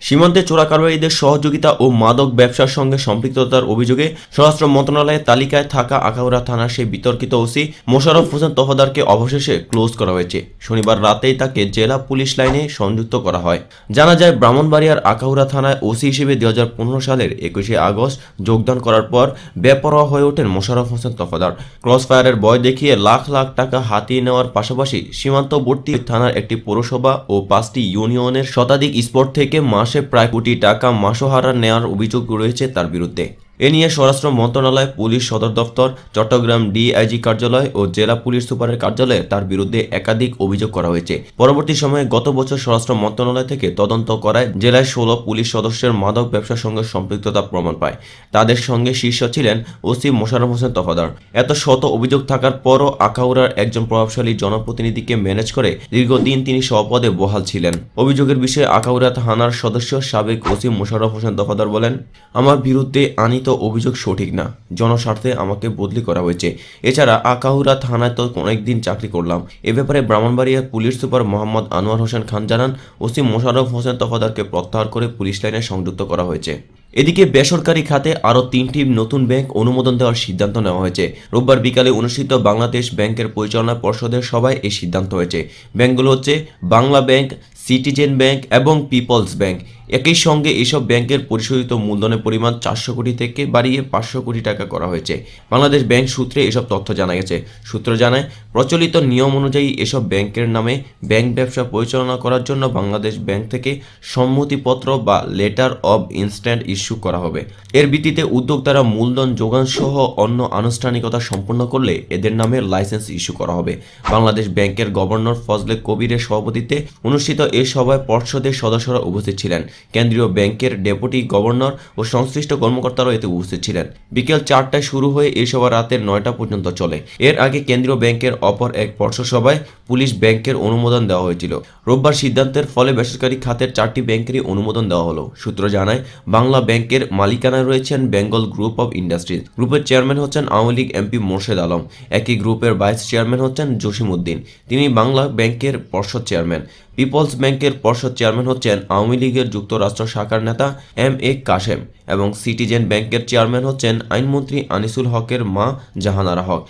সীমান্তে চোরাকারবারিদের সহযোগিতা ও মাদক ব্যবসার সঙ্গে সম্পৃক্ততার অভিযোগে স্বরাষ্ট্র মন্ত্রণালয়ের তালিকায় থাকা আখাউড়া থানার সেই বিতর্কিত ওসি মোশাররফ হোসেন তফাদারকে অবশেষে ক্লোজ করা হয়েছে। শনিবার রাতেই তাকে জেলা পুলিশ লাইনে সংযুক্ত করা হয়। জানা যায়, ব্রাহ্মণবাড়িয়ার আখাউড়া থানায় ওসি হিসেবে 2015 সালের 21শে আগস্ট যোগদান করার পর বেপরোয়া হয়ে ওঠেন মোশাররফ হোসেন তফাদার। ক্রসফায়ারের ভয় দেখিয়ে লাখ লাখ টাকা হাতিয়ে নেওয়ার পাশাপাশি সীমান্তবর্তী থানার একটি পৌরসভা ও 5টি ইউনিয়নের শতাধিক স্পট থেকে মাসে প্রায় কোটি টাকা মাসোহারা নেওয়ার অভিযোগ রয়েছে তার বিরুদ্ধে। এ নিয়ে স্বরাষ্ট্র মন্ত্রণালয়, পুলিশ সদর দপ্তর, চট্টগ্রাম ডিআইজি কার্যালয় ও জেলা পুলিশ সুপারের কার্যালয়ে তার বিরুদ্ধে একাধিক অভিযোগ করা হয়েছে। পরবর্তী সময়ে গত বছর স্বরাষ্ট্র মন্ত্রণালয় থেকে তদন্ত করায় জেলায় 16 পুলিশ সদস্যের মাদক ব্যবসার সঙ্গে সম্পৃক্ততা প্রমাণ পায়। তাদের সঙ্গে শীর্ষ ছিলেন ওসি মোশাররফ হোসেন তফাদার। এত শত অভিযোগ থাকার পরও আখাউড়ার একজন প্রভাবশালী জনপ্রতিনিধিকে ম্যানেজ করে দীর্ঘদিন তিনি স্বপদে বহাল ছিলেন। অভিযোগের বিষয়ে আখাউড়া থানার সদস্য সাবেক ওসি মোশাররফ হোসেন তফাদার বলেন, আমার বিরুদ্ধে আনিত অভিযোগ সঠিক না, জনস্বার্থে আমাকে বদলি করা হয়েছে। এছাড়া আখাউড়া থানায় তো অনেকদিন চাকরি করলাম। এ ব্যাপারে ব্রাহ্মণবাড়িয়ার পুলিশ সুপার মোহাম্মদ আনোয়ার হোসেন খান জানান, ওসি মোশাররফ হোসেন তফাদারকে প্রত্যাহার করে পুলিশ লাইনে সংযুক্ত করা হয়েছে। এদিকে বেসরকারি খাতে আরও 3টি নতুন ব্যাংক অনুমোদন দেওয়ার সিদ্ধান্ত নেওয়া হয়েছে। রোববার বিকালে অনুষ্ঠিত বাংলাদেশ ব্যাংকের পরিচালনা পর্ষদের সভায় এই সিদ্ধান্ত হয়েছে। ব্যাংকগুলো হচ্ছে বাংলা ব্যাংক, সিটিজেন ব্যাংক এবং পিপলস ব্যাংক। একই সঙ্গে এসব ব্যাংকের পরিশোধিত মূলধনের পরিমাণ 400 কোটি থেকে বাড়িয়ে 500 কোটি টাকা করা হয়েছে। বাংলাদেশ ব্যাংক সূত্রে এসব তথ্য জানা গেছে। সূত্র জানায়, প্রচলিত নিয়ম অনুযায়ী এসব ব্যাংকের নামে ব্যাংক ব্যবসা পরিচালনা করার জন্য বাংলাদেশ ব্যাংক থেকে সম্মতিপত্র বা লেটার অব ইনস্ট্যান্ট ইস্যু করা হবে। এর ভিত্তিতে উদ্যোক্তারা মূলধন যোগান সহ অন্য আনুষ্ঠানিকতা সম্পন্ন করলে এদের নামে লাইসেন্স ইস্যু করা হবে। বাংলাদেশ ব্যাংকের গভর্নর ফজলে কবিরের সভাপতিত্বে অনুষ্ঠিত এ সভায় পর্ষদের সদস্যরা উপস্থিত ছিলেন। কেন্দ্রীয় ব্যাংকের ডেপুটি গভর্নর ও সংশ্লিষ্ট কর্মকর্তারাও এতে উপস্থিত ছিলেন। বিকেল 4টায় শুরু হয়ে এই সভা রাতের 9টা পর্যন্ত চলে। এর আগে কেন্দ্রীয় ব্যাংকের অপর এক পর্ষদ সভায় পুলিশ ব্যাংকের অনুমোদন দেওয়া হয়েছিল। রোববার সিদ্ধান্তের ফলে বেসরকারি খাতের 4টি ব্যাংকেরই অনুমোদন দেওয়া হলো। সূত্র জানায়, বাংলা ব্যাংকের মালিকানায় রয়েছেন বেঙ্গল গ্রুপ অব ইন্ডাস্ট্রিজ। গ্রুপের চেয়ারম্যান হচ্ছেন আওয়ামী লীগ এমপি মোর্শেদ আলম। একই গ্রুপের ভাইস চেয়ারম্যান হচ্ছেন জসিম উদ্দিন, তিনি বাংলা ব্যাংকের পর্ষদ চেয়ারম্যান। পিপলস ব্যাংকের পর্ষদ চেয়ারম্যান হচ্ছেন আওয়ামী লীগের যুক্তরাষ্ট্র শাখার নেতা এম.এ. কাশেম এবং সিটিজেন ব্যাংকের চেয়ারম্যান হচ্ছেন আইনমন্ত্রী আনিসুল হকের মা জাহানারা হক।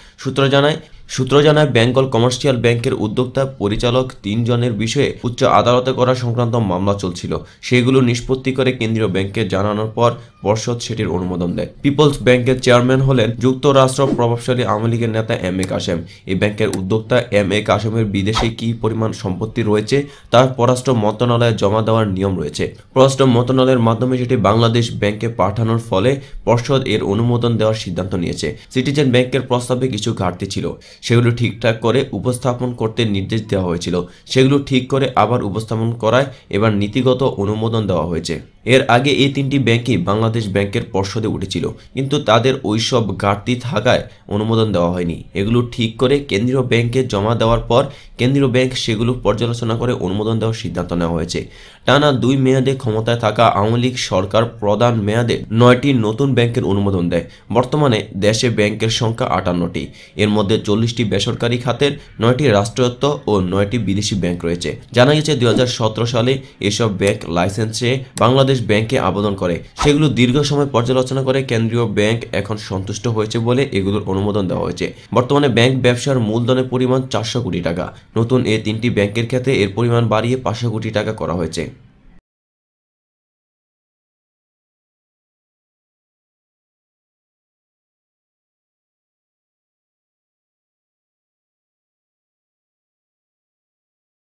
সূত্র জানায় বেঙ্গল কমার্শিয়াল ব্যাংকের উদ্যোক্তা পরিচালক 3 জনের বিষয়ে উচ্চ আদালতে করা সংক্রান্ত মামলা চলছিল। সেগুলো নিষ্পত্তি করে কেন্দ্রীয় ব্যাংকে জানানোর পর পর্ষদ সেটির অনুমোদন দেয়। পিপলস ব্যাংকের চেয়ারম্যান হলেন যুক্তরাষ্ট্র প্রভাবশালী আওয়ামী লীগের নেতা এম.এ. কাশেম। এই ব্যাংকের উদ্যোক্তা এম.এ. কাশেমের বিদেশে কী পরিমাণ সম্পত্তি রয়েছে তা পররাষ্ট্র মন্ত্রণালয়ে জমা দেওয়ার নিয়ম রয়েছে। পররাষ্ট্র মন্ত্রণালয়ের মাধ্যমে সেটি বাংলাদেশ ব্যাংকে পাঠানোর ফলে পর্ষদ এর অনুমোদন দেওয়ার সিদ্ধান্ত নিয়েছে। সিটিজেন ব্যাংকের প্রস্তাবে কিছু ঘাটতি ছিল, সেগুলো ঠিকঠাক করে উপস্থাপন করতে নির্দেশ দেওয়া হয়েছিল। সেগুলো ঠিক করে আবার উপস্থাপন করায় এবার নীতিগত অনুমোদন দেওয়া হয়েছে। এর আগে এই 3টি ব্যাংকই বাংলাদেশ ব্যাংকের পর্ষদে উঠেছিল, কিন্তু তাদের ওইসব ঘাটতি থাকায় অনুমোদন দেওয়া হয়নি। এগুলো ঠিক করে কেন্দ্রীয় ব্যাংকে জমা দেওয়ার পর কেন্দ্রীয় ব্যাংক সেগুলো পর্যালোচনা করে অনুমোদন দেওয়ার সিদ্ধান্ত নেওয়া হয়েছে। টানা 2 মেয়াদে ক্ষমতায় থাকা আওয়ামী লীগ সরকার প্রধান মেয়াদে 9টি নতুন ব্যাংকের অনুমোদন দেয়। বর্তমানে দেশে ব্যাংকের সংখ্যা 58টি। এর মধ্যে 40টি বেসরকারি খাতের, 9টি রাষ্ট্রায়ত্ত ও 9টি বিদেশি ব্যাংক রয়েছে। জানা গেছে 2017 সালে এসব ব্যাংক লাইসেন্সে বাংলাদেশ ব্যাংকে আবেদন করে। সেগুলো দীর্ঘ সময় পর্যালোচনা করে কেন্দ্রীয় ব্যাংক এখন সন্তুষ্ট হয়েছে বলে এগুলোর অনুমোদন দেওয়া হয়েছে। বর্তমানে ব্যাংক ব্যবসার মূলধনের পরিমাণ 400 কোটি টাকা। নতুন এই 3টি ব্যাংকের ক্ষেত্রে এর পরিমাণ বাড়িয়ে 500 কোটি টাকা করা হয়েছে।